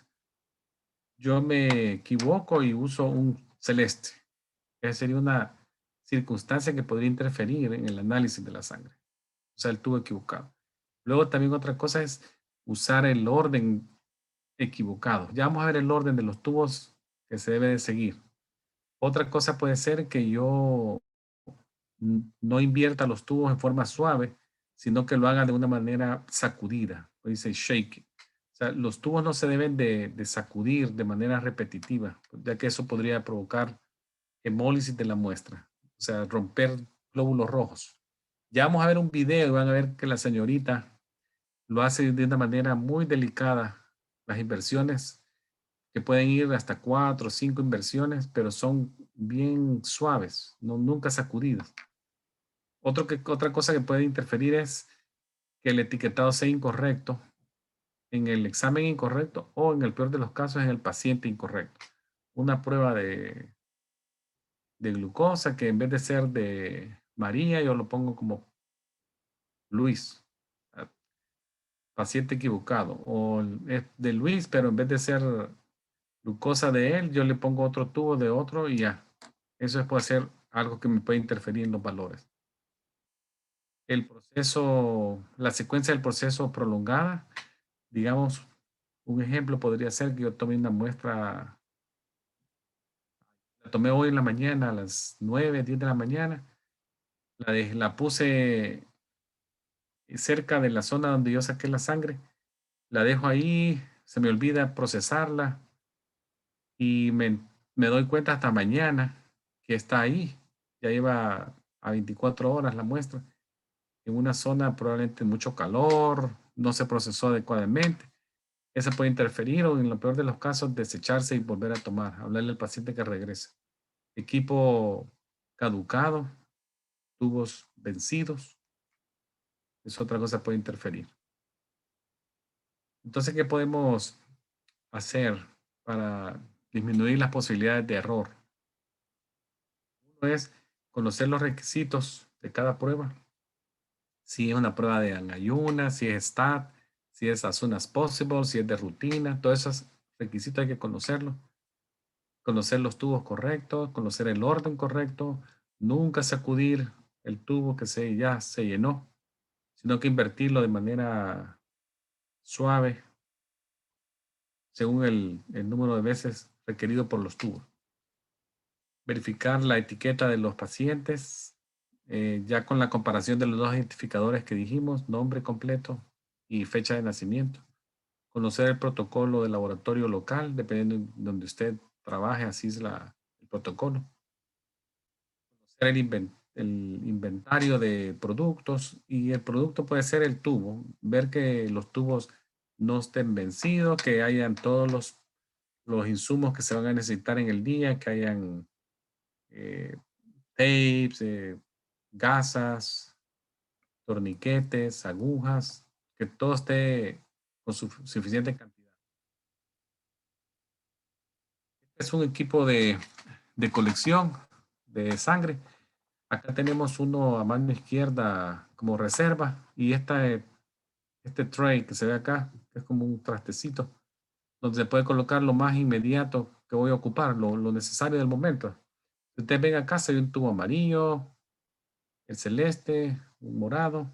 A: yo me equivoco y uso un celeste. Esa sería una circunstancia que podría interferir en el análisis de la sangre. O sea, el tubo equivocado. Luego también otra cosa es usar el orden equivocado. Ya vamos a ver el orden de los tubos que se debe de seguir. Otra cosa puede ser que yo no invierta los tubos en forma suave, sino que lo haga de una manera sacudida. Dice shake. O sea, los tubos no se deben de sacudir de manera repetitiva, ya que eso podría provocar hemólisis de la muestra. O sea, romper glóbulos rojos. Ya vamos a ver un video y van a ver que la señorita lo hace de una manera muy delicada. Las inversiones que pueden ir hasta 4 o 5 inversiones, pero son bien suaves, no, nunca sacudidas. Otra cosa que puede interferir es que el etiquetado sea incorrecto, en el examen incorrecto o en el peor de los casos en el paciente incorrecto. Una prueba de glucosa que en vez de ser de María, yo lo pongo como Luis, paciente equivocado. O es de Luis, pero en vez de ser glucosa de él, yo le pongo otro tubo de otro y ya. Eso puede ser algo que me puede interferir en los valores. El proceso, la secuencia del proceso prolongada, digamos, un ejemplo podría ser que yo tome una muestra, la tomé hoy en la mañana a las 9, 10 de la mañana La puse cerca de la zona donde yo saqué la sangre. La dejo ahí, se me olvida procesarla y me doy cuenta hasta mañana que está ahí. Ya lleva a 24 horas la muestra. En una zona probablemente mucho calor, no se procesó adecuadamente. Eso puede interferir o en lo peor de los casos desecharse y volver a tomar. Hablarle al paciente que regrese. Equipo caducado, tubos vencidos, es otra cosa que puede interferir. Entonces, ¿qué podemos hacer para disminuir las posibilidades de error? Uno es conocer los requisitos de cada prueba. Si es una prueba de ayunas, si es STAT, si es as soon as possible, si es de rutina, todos esos requisitos hay que conocerlos. Conocer los tubos correctos, conocer el orden correcto, nunca sacudir el tubo que ya se llenó, sino que invertirlo de manera suave según el número de veces requerido por los tubos. Verificar la etiqueta de los pacientes, ya con la comparación de los dos identificadores que dijimos, nombre completo y fecha de nacimiento. Conocer el protocolo del laboratorio local, dependiendo de donde usted trabaje, así es el protocolo. Conocer el inventario de productos y el producto puede ser el tubo, ver que los tubos no estén vencidos, que hayan todos los insumos que se van a necesitar en el día, que hayan tapes, gasas, torniquetes, agujas, que todo esté con suficiente cantidad. Es un equipo de colección de sangre. Acá tenemos uno a mano izquierda como reserva y este tray que se ve acá, que es como un trastecito, donde se puede colocar lo más inmediato que voy a ocupar, lo necesario del momento. Si ustedes ven acá, se ve un tubo amarillo, el celeste, un morado.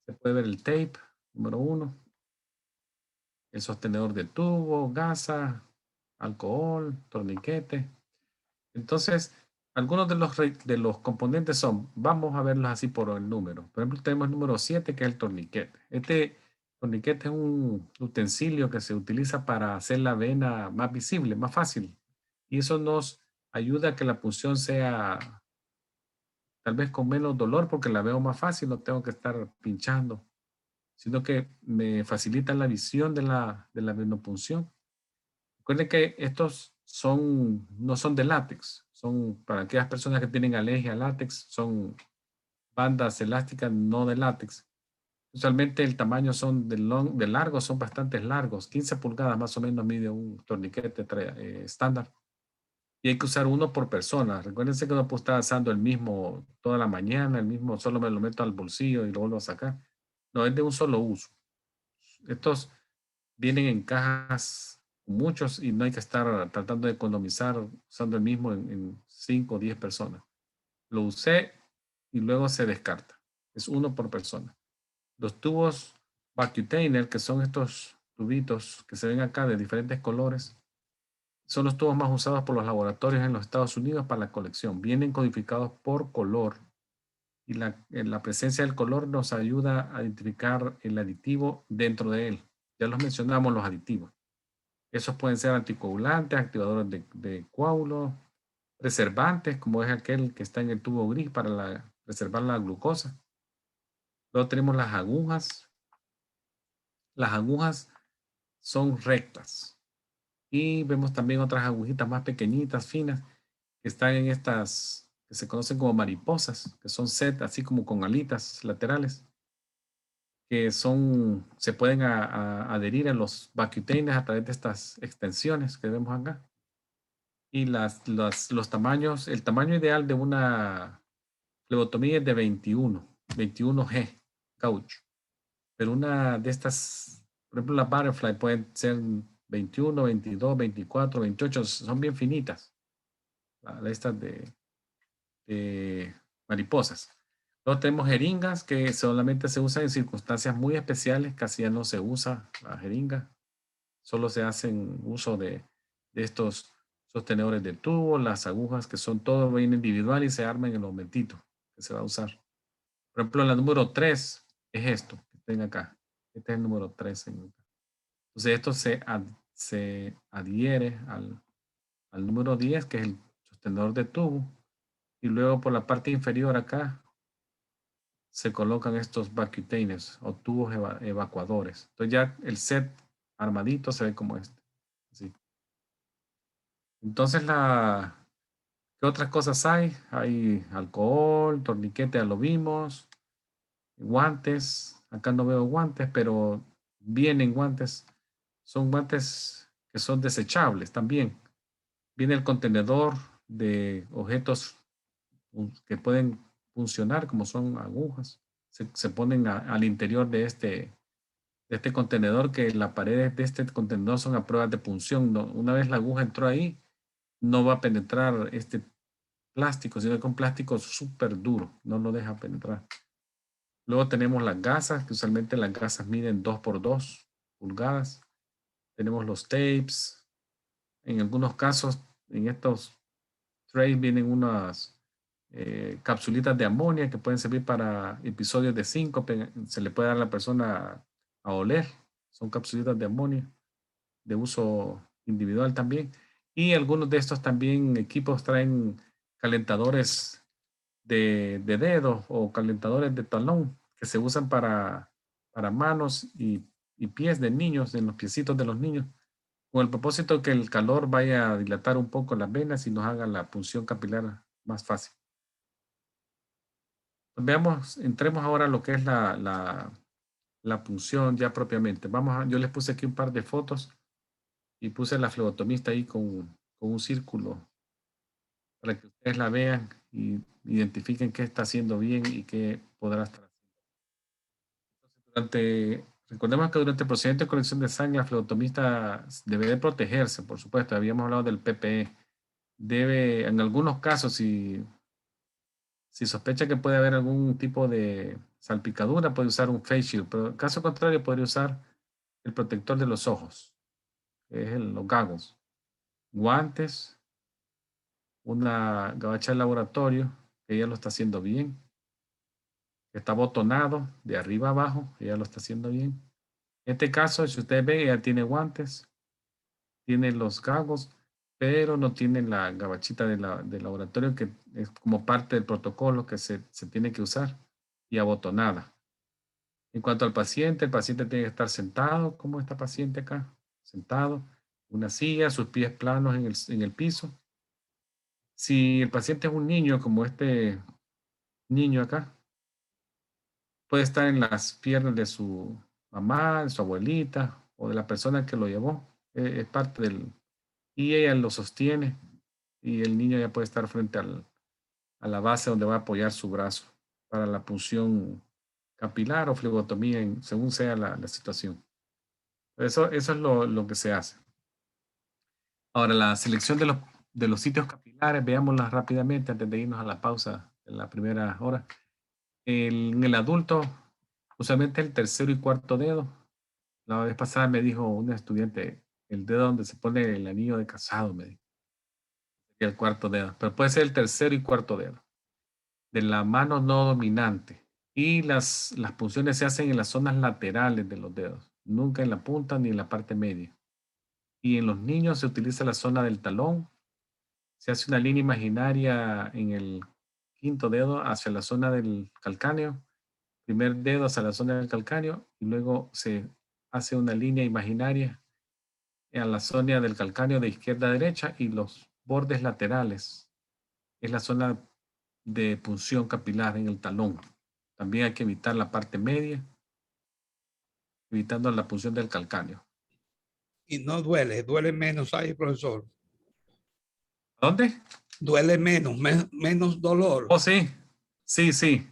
A: Se puede ver el tape número 1, el sostenedor de tubo, gasa, alcohol, torniquete. Entonces, algunos de los componentes son, vamos a verlos así por el número. Por ejemplo, tenemos el número 7, que es el torniquete. Este torniquete es un utensilio que se utiliza para hacer la vena más visible, más fácil. Y eso nos ayuda a que la punción sea tal vez con menos dolor porque la veo más fácil, no tengo que estar pinchando, sino que me facilita la visión de la venopunción. Recuerden que estos no son de látex, son para aquellas personas que tienen alergia a látex, son bandas elásticas no de látex. Usualmente el tamaño son de largo, son bastante largos, 15 pulgadas más o menos mide un torniquete estándar. Y hay que usar uno por persona. Recuérdense que no puedo estar usando el mismo toda la mañana, el mismo solo me lo meto al bolsillo y lo vuelvo a sacar. No, es de un solo uso. Estos vienen en cajas muchos y no hay que estar tratando de economizar usando el mismo en 5 o 10 personas. Lo usé y luego se descarta. Es uno por persona. Los tubos Vacutainer, que son estos tubitos que se ven acá de diferentes colores, son los tubos más usados por los laboratorios en los Estados Unidos para la colección. Vienen codificados por color y la presencia del color nos ayuda a identificar el aditivo dentro de él. Ya los mencionamos, los aditivos. Esos pueden ser anticoagulantes, activadores de coágulos, preservantes, como es aquel que está en el tubo gris para preservar la glucosa. Luego tenemos las agujas. Las agujas son rectas. Y vemos también otras agujitas más pequeñitas, finas, que están en estas, que se conocen como mariposas, que son set, así como con alitas laterales, que se pueden adherir a los vacutainers a través de estas extensiones que vemos acá. Y los tamaños, el tamaño ideal de una flebotomía es de 21G caucho. Pero una de estas, por ejemplo, las butterfly pueden ser 21, 22, 24, 28, son bien finitas. Estas de mariposas. Luego tenemos jeringas que solamente se usan en circunstancias muy especiales, casi ya no se usa la jeringa. Solo se hacen uso de estos sostenedores de tubo, las agujas que son todo bien individual y se arman en el momentito que se va a usar. Por ejemplo, la número 3 es esto que tengo acá. Este es el número 3. Entonces, esto se adhiere al número 10, que es el sostenedor de tubo. Y luego por la parte inferior acá se colocan estos vacuumers o tubos evacuadores. Entonces ya el set armadito se ve como este. Así. Entonces, ¿qué otras cosas hay? Hay alcohol, torniquete, ya lo vimos, guantes. Acá no veo guantes, pero vienen guantes. Son guantes que son desechables también. Viene el contenedor de objetos que pueden funcionar, como son agujas. Se ponen al interior de este contenedor, que las paredes de este contenedor son a prueba de punción. Una vez la aguja entró ahí, no va a penetrar este plástico, sino que un plástico súper duro, no lo deja penetrar. Luego tenemos las gasas, que usualmente las gasas miden 2 por 2 pulgadas. Tenemos los tapes. En algunos casos, en estos trays vienen unas capsulitas de amonia que pueden servir para episodios de síncope. Se le puede dar a la persona a oler. Son capsulitas de amonia de uso individual también. Y algunos de estos también equipos traen calentadores de dedos o calentadores de talón que se usan para manos y pies de niños, en los piecitos de los niños, con el propósito que el calor vaya a dilatar un poco las venas y nos haga la punción capilar más fácil. Veamos, entremos ahora a lo que es la punción ya propiamente. Yo les puse aquí un par de fotos y puse la flebotomista ahí con un círculo para que ustedes la vean y identifiquen qué está haciendo bien y qué podrá estar haciendo. Recordemos que durante el procedimiento de colección de sangre, la flebotomista debe de protegerse, por supuesto. Habíamos hablado del PPE. Debe, en algunos casos, si sospecha que puede haber algún tipo de salpicadura, puede usar un face shield, pero en caso contrario, podría usar el protector de los ojos, que es los goggles, guantes, una gabacha de laboratorio, que ella lo está haciendo bien, que está botonado de arriba a abajo, ella lo está haciendo bien. En este caso, si ustedes ven, ella tiene guantes, tiene los goggles, pero no tiene la gabachita del laboratorio, que es como parte del protocolo que se tiene que usar, y abotonada. En cuanto al paciente, el paciente tiene que estar sentado, como esta paciente acá, sentado, una silla, sus pies planos en el piso. Si el paciente es un niño, como este niño acá, puede estar en las piernas de su mamá, de su abuelita o de la persona que lo llevó. Es parte y ella lo sostiene y el niño ya puede estar frente a la base donde va a apoyar su brazo para la punción capilar o flebotomía, según sea la situación. Eso es lo que se hace. Ahora, la selección de los sitios capilares, veámoslas rápidamente antes de irnos a la pausa en la primera hora. En el adulto, usualmente el tercero y cuarto dedo. La vez pasada me dijo un estudiante, el dedo donde se pone el anillo de casado, me dijo. Y el cuarto dedo, pero puede ser el tercero y cuarto dedo. De la mano no dominante. Y las punciones se hacen en las zonas laterales de los dedos, nunca en la punta ni en la parte media. Y en los niños se utiliza la zona del talón. Se hace una línea imaginaria en el quinto dedo hacia la zona del calcáneo, primer dedo hacia la zona del calcáneo, y luego se hace una línea imaginaria en la zona del calcáneo de izquierda a derecha, y los bordes laterales es la zona de punción capilar en el talón. También hay que evitar la parte media, evitando la punción del calcáneo.
B: Y no duele menos ahí, profesor.
A: ¿Dónde?
B: Duele menos dolor.
A: Oh, sí, sí, sí.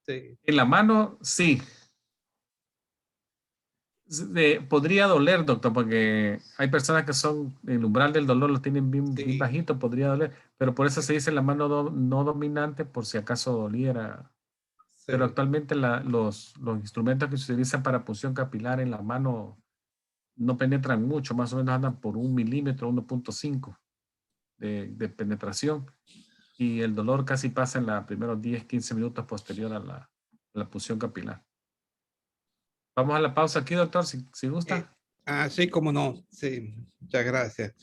B: Sí.
A: En la mano, sí. Podría doler, doctor, porque hay personas que el umbral del dolor lo tienen bien,
B: Sí.
A: bien bajito, podría doler, pero por eso se dice la mano no dominante, por si acaso doliera.
B: Sí.
A: Pero actualmente los instrumentos que se utilizan para punción capilar en la mano no penetran mucho, más o menos andan por 1 milímetro, 1.5 de penetración. y el dolor casi pasa en los primeros 10, 15 minutos posterior a la punción capilar. Vamos a la pausa aquí, doctor, si
B: Eh,
A: gusta.
B: sí, como no. Sí, muchas gracias.